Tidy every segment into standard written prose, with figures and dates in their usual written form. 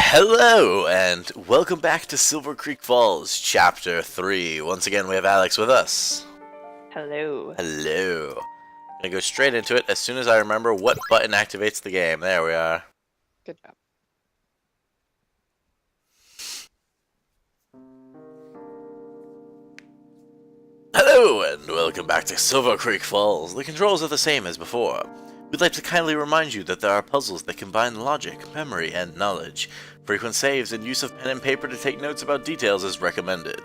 Hello, and welcome back to Silver Creek Falls, Chapter 3. Once again, we have Alex with us. Hello. Hello. I'm gonna go straight into it as soon as I remember what button activates the game. There we are. Good job. Hello, and welcome back to Silver Creek Falls. The controls are the same as before. We'd like to kindly remind you that there are puzzles that combine logic, memory, and knowledge. Frequent saves and use of pen and paper to take notes about details is recommended.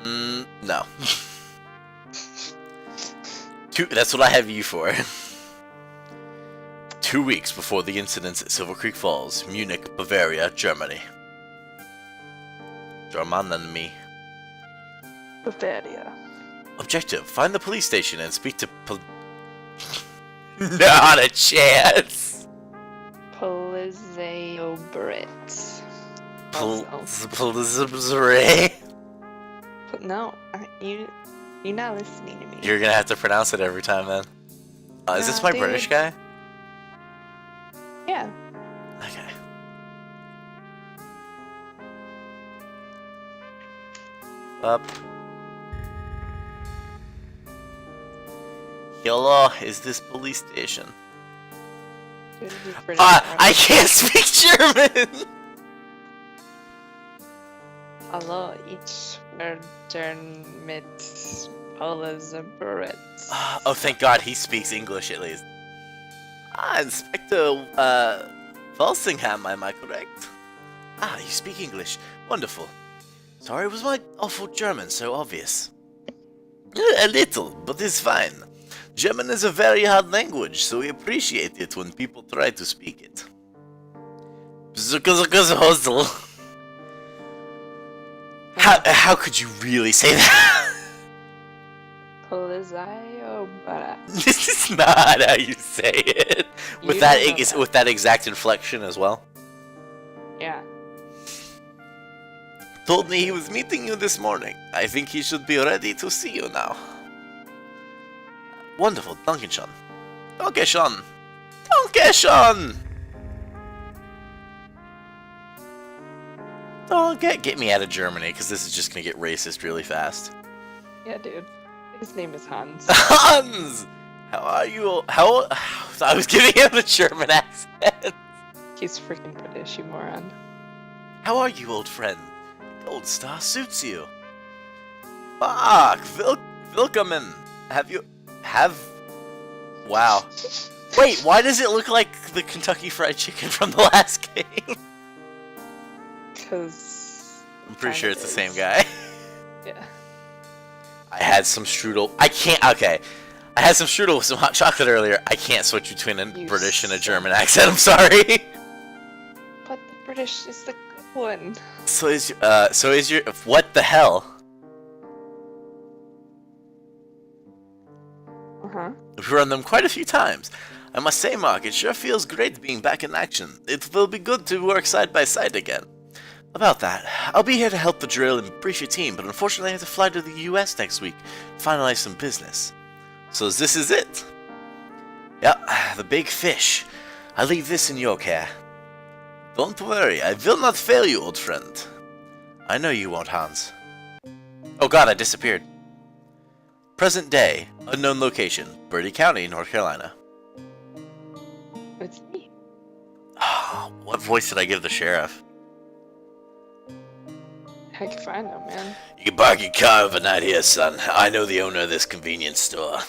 No. That's what I have you for. 2 weeks before the incidents at Silver Creek Falls, Munich, Bavaria, Germany. Germany. Bavaria. Objective: find the police station and speak to Not a chance! Polizeo Brit. No, you're not listening to me. You're gonna have to pronounce it every time then. Is this my dude. British guy? Yeah. Okay. Up. Hello, is this police station? Dude, he's British. I can't speak German! Hallo, ich werde mit Polizeo Brit. Oh, thank God he speaks English at least. Inspector, Walsingham, am I correct? You speak English. Wonderful. Sorry, was my awful German so obvious? A little, but it's fine. German is a very hard language, so we appreciate it when people try to speak it. How could you really say that? Polizeo Brit. This is not how you say it. With that exact inflection as well. Yeah. Told me he was meeting you this morning. I think he should be ready to see you now. Wonderful, Dankeschön. Dankeschön. Dankeschön. Don't get me out of Germany, because this is just gonna get racist really fast. Yeah, dude. His name is Hans. Hans! How are you? I was giving him a German accent. He's freaking British, you moron. How are you, old friend? Gold star suits you. Fuck! Willkommen! Wow. Wait, why does it look like the Kentucky Fried Chicken from the last game? Because... I'm pretty sure it's the same guy. Yeah. I had some strudel. Okay. I had some strudel with some hot chocolate earlier. I can't switch between a British and a German accent, I'm sorry. But the British is the good one. So is your what the hell? We've run them quite a few times. I must say, Mark, it sure feels great being back in action. It will be good to work side by side again. About that, I'll be here to help the drill and brief your team, but unfortunately I have to fly to the US next week to finalize some business. So this is it. Yep, the big fish. I leave this in your care. Don't worry, I will not fail you, old friend. I know you won't, Hans. Oh god, I disappeared. Present day, unknown location, Bertie County, North Carolina. It's me. What voice did I give the sheriff? Heck if I know, man. You can park your car overnight here, son. I know the owner of this convenience store.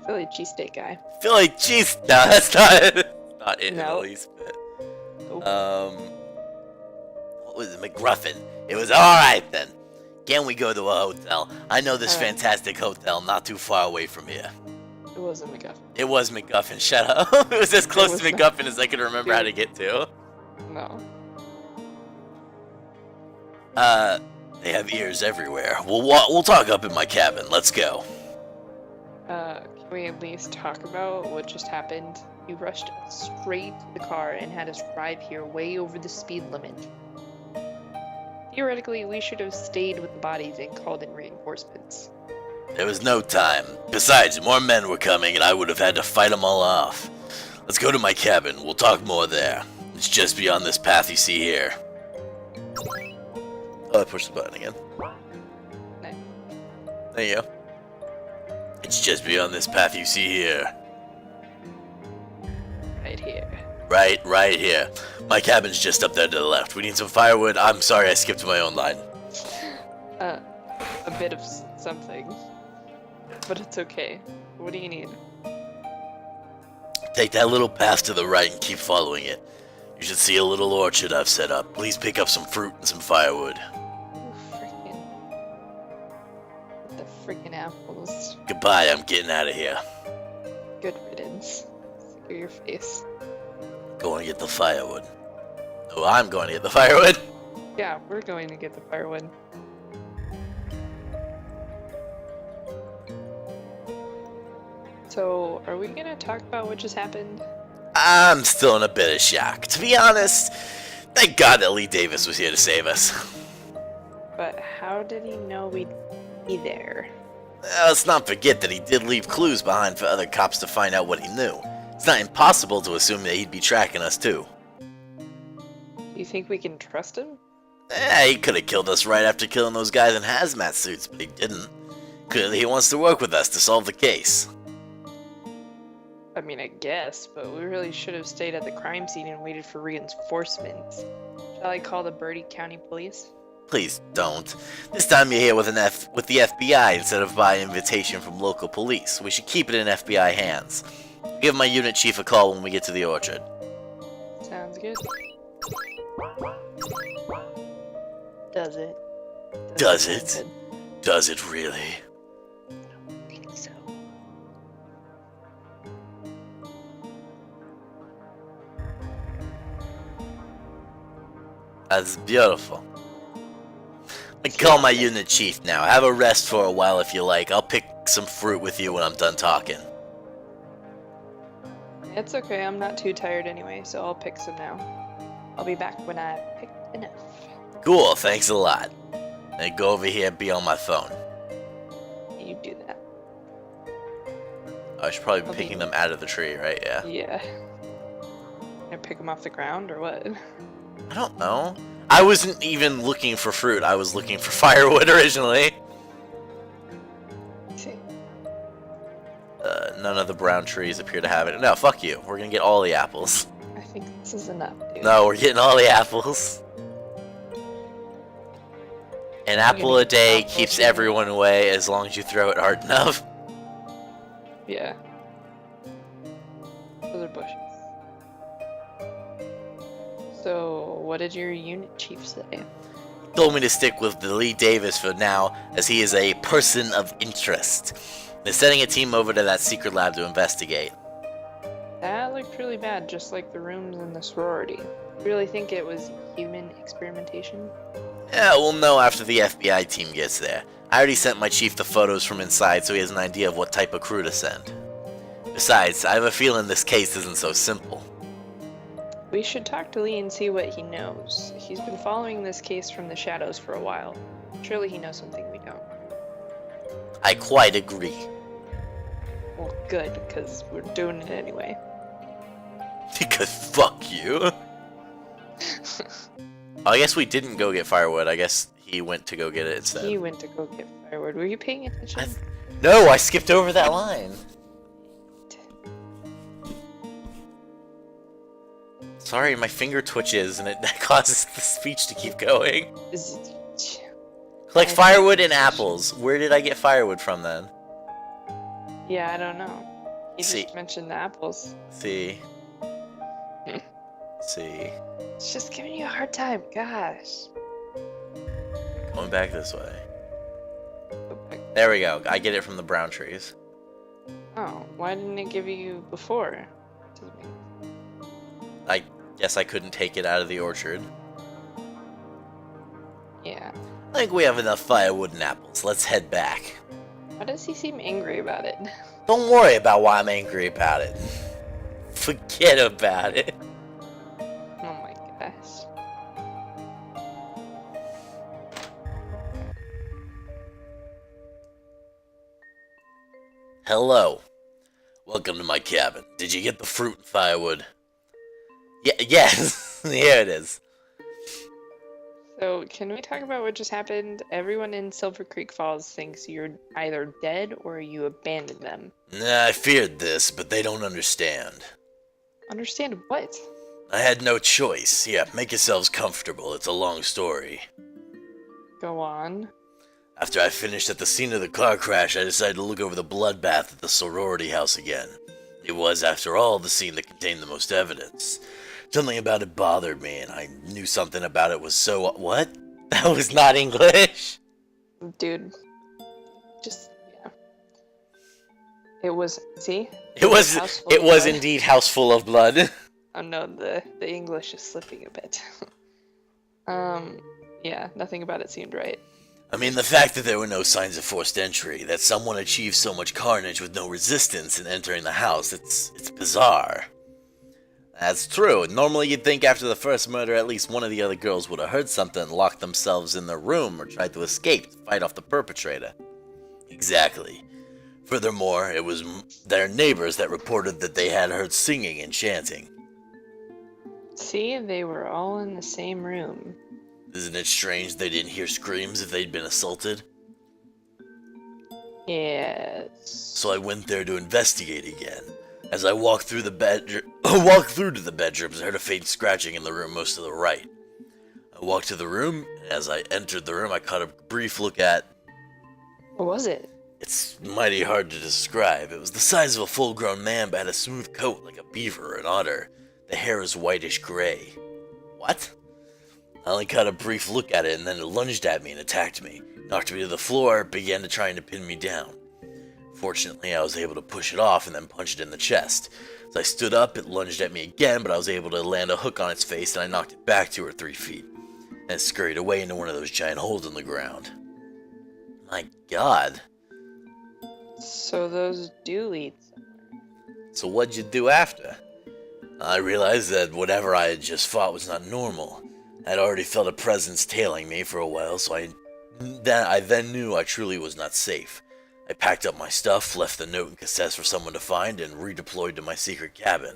Philly cheesesteak guy. Philly cheese? No, that's not it in the least bit. Nope. What was it? McGruffin. It was alright then. Can we go to a hotel? I know this fantastic hotel not too far away from here. It wasn't McGuffin. It was McGuffin, shut up. It was as close to McGuffin as I could remember how to get to. No. They have ears everywhere. We'll talk up in my cabin. Let's go. Can we at least talk about what just happened? You rushed straight to the car and had us drive here way over the speed limit. Theoretically, we should have stayed with the bodies and called in reinforcements. There was no time. Besides, more men were coming and I would have had to fight them all off. Let's go to my cabin. We'll talk more there. It's just beyond this path you see here. Oh, I pushed the button again. Nice. There you go. It's just beyond this path you see here. Right here. Right here. My cabin's just up there to the left. We need some firewood. I'm sorry I skipped my own line. A bit of something. But it's okay. What do you need? Take that little path to the right and keep following it. You should see a little orchard I've set up. Please pick up some fruit and some firewood. Oh, the freaking apples. Goodbye, I'm getting out of here. Good riddance. Sick of your face. Going to get the firewood. Oh, I'm going to get the firewood. Yeah, we're going to get the firewood. So, are we gonna talk about what just happened? I'm still in a bit of shock. To be honest, thank God that Lee Davis was here to save us. But how did he know we'd be there? Let's not forget that he did leave clues behind for other cops to find out what he knew. It's not impossible to assume that he'd be tracking us too. Do you think we can trust him? He could have killed us right after killing those guys in hazmat suits, but he didn't. Clearly he wants to work with us to solve the case. I mean, I guess, but we really should have stayed at the crime scene and waited for reinforcements. Shall I call the Bertie County Police? Please don't. This time you're here with the FBI instead of by invitation from local police. We should keep it in FBI hands. Give my unit chief a call when we get to the orchard. Sounds good. Does it? Does it? Does it really? I don't think so. That's beautiful. I call my unit chief now. Have a rest for a while if you like. I'll pick some fruit with you when I'm done talking. It's okay, I'm not too tired anyway, so I'll pick some now. I'll be back when I've picked enough. Cool, thanks a lot. Then go over here and be on my phone. You do that. I should probably be I'll be- picking them out of the tree, right? Yeah. Yeah. Can I pick them off the ground or what? I don't know. I wasn't even looking for fruit. I was looking for firewood originally. See. None of the brown trees appear to have it. No, fuck you. We're gonna get all the apples. I think this is enough, dude. No, we're getting all the apples. An apple a day keeps everyone away as long as you throw it hard enough. Yeah. Those are bushes. So, what did your unit chief say? He told me to stick with the Lee Davis for now, as he is a person of interest. They're sending a team over to that secret lab to investigate. That looked really bad, just like the rooms in the sorority. Really think it was human experimentation? Yeah, we'll know after the FBI team gets there. I already sent my chief the photos from inside so he has an idea of what type of crew to send. Besides, I have a feeling this case isn't so simple. We should talk to Lee and see what he knows. He's been following this case from the shadows for a while. Surely he knows something we don't. I quite agree. Well, good, because we're doing it anyway. Because fuck you. I guess we didn't go get firewood. I guess he went to go get it instead. He went to go get firewood. Were you paying attention? No, I skipped over that line. Sorry, my finger twitches and it causes the speech to keep going. Collect firewood and apples. Where did I get firewood from then? Yeah, I don't know. He See. just mentioned the apples. See. See. It's just giving you a hard time. Gosh. Going back this way. Go back. There we go. I get it from the brown trees. Oh, why didn't it give you before? I guess I couldn't take it out of the orchard. Yeah. I think we have enough firewood and apples. Let's head back. Why does he seem angry about it? Don't worry about why I'm angry about it. Forget about it. Oh my gosh. Hello. Welcome to my cabin. Did you get the fruit and firewood? Yes. Here it is. So, can we talk about what just happened? Everyone in Silver Creek Falls thinks you're either dead or you abandoned them. Nah, I feared this, but they don't understand. Understand what? I had no choice. Yeah, make yourselves comfortable. It's a long story. Go on. After I finished at the scene of the car crash, I decided to look over the bloodbath at the sorority house again. It was, after all, the scene that contained the most evidence. Something about it bothered me, and I knew something about it was so... What? That was not English? Dude. Just, yeah. It was, see? It was indeed house full of blood. Oh no, the English is slipping a bit. Yeah, nothing about it seemed right. I mean, the fact that there were no signs of forced entry, that someone achieved so much carnage with no resistance in entering the house, it's bizarre. That's true. Normally you'd think after the first murder at least one of the other girls would have heard something and locked themselves in their room or tried to escape to fight off the perpetrator. Exactly. Furthermore, it was their neighbors that reported that they had heard singing and chanting. See, they were all in the same room. Isn't it strange they didn't hear screams if they'd been assaulted? Yes. So I went there to investigate again. As I walked through to the bedrooms, I heard a faint scratching in the room most to the right. I walked to the room, and as I entered the room, I caught a brief look at... What was it? It's mighty hard to describe. It was the size of a full-grown man, but had a smooth coat like a beaver or an otter. The hair is whitish gray. What? I only caught a brief look at it, and then it lunged at me and attacked me. Knocked me to the floor, began to trying to pin me down. Fortunately, I was able to push it off and then punch it in the chest. As I stood up, it lunged at me again, but I was able to land a hook on its face, and I knocked it back 2 or 3 feet. And it scurried away into one of those giant holes in the ground. My God. So those do lead somewhere. So what'd you do after? I realized that whatever I had just fought was not normal. I had already felt a presence tailing me for a while, so I then knew I truly was not safe. I packed up my stuff, left the note and cassette for someone to find, and redeployed to my secret cabin.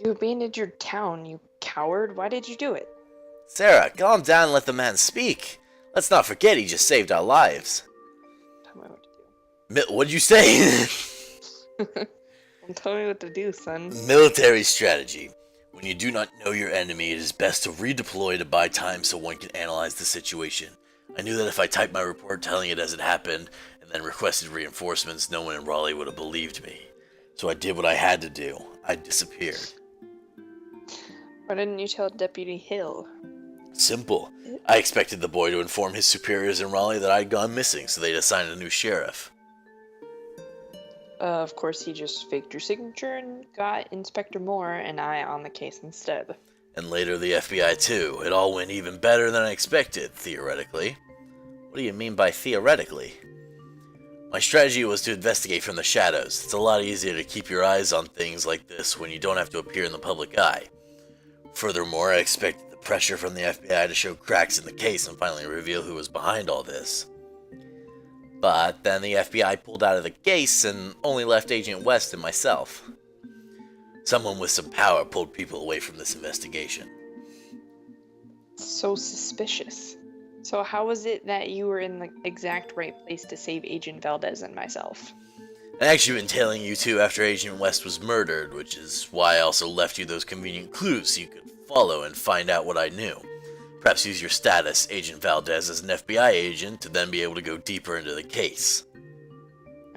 You abandoned your town, you coward. Why did you do it? Sarah, calm down and let the man speak. Let's not forget he just saved our lives. Tell me what to do. What'd you say? Tell me what to do, son. Military strategy. When you do not know your enemy, it is best to redeploy to buy time so one can analyze the situation. I knew that if I typed my report telling it as it happened, and then requested reinforcements, no one in Raleigh would have believed me. So I did what I had to do. I disappeared. Why didn't you tell Deputy Hill? Simple. I expected the boy to inform his superiors in Raleigh that I'd gone missing, so they'd assign a new sheriff. Of course, he just faked your signature and got Inspector Moore and I on the case instead. And later the FBI too. It all went even better than I expected, theoretically. What do you mean by theoretically? My strategy was to investigate from the shadows. It's a lot easier to keep your eyes on things like this when you don't have to appear in the public eye. Furthermore, I expected the pressure from the FBI to show cracks in the case and finally reveal who was behind all this. But then the FBI pulled out of the case and only left Agent West and myself. Someone with some power pulled people away from this investigation. So suspicious. So how was it that you were in the exact right place to save Agent Valdez and myself? I actually been tailing you two after Agent West was murdered, which is why I also left you those convenient clues so you could follow and find out what I knew. Perhaps use your status, Agent Valdez, as an FBI agent to then be able to go deeper into the case.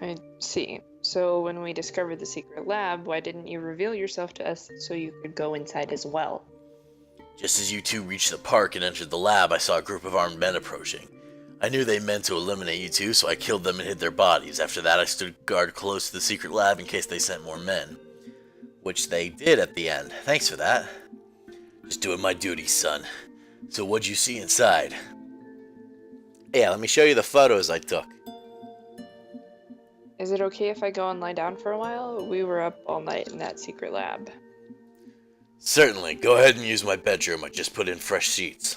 I see. So when we discovered the secret lab, why didn't you reveal yourself to us so you could go inside as well? Just as you two reached the park and entered the lab, I saw a group of armed men approaching. I knew they meant to eliminate you two, so I killed them and hid their bodies. After that, I stood guard close to the secret lab in case they sent more men. Which they did at the end. Thanks for that. Just doing my duty, son. So what'd you see inside? Yeah, let me show you the photos I took. Is it okay if I go and lie down for a while? We were up all night in that secret lab. Certainly. Go ahead and use my bedroom. I just put in fresh sheets.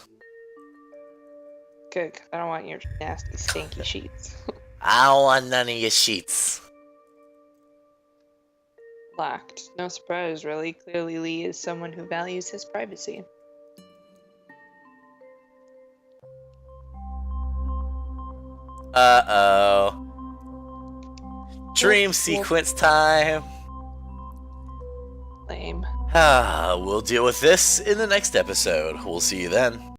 Good, 'cause I don't want your nasty, stinky sheets. I don't want none of your sheets. lacked. No surprise, really. Clearly, Lee is someone who values his privacy. Uh-oh. Dream sequence time. Lame. We'll deal with this in the next episode. We'll see you then.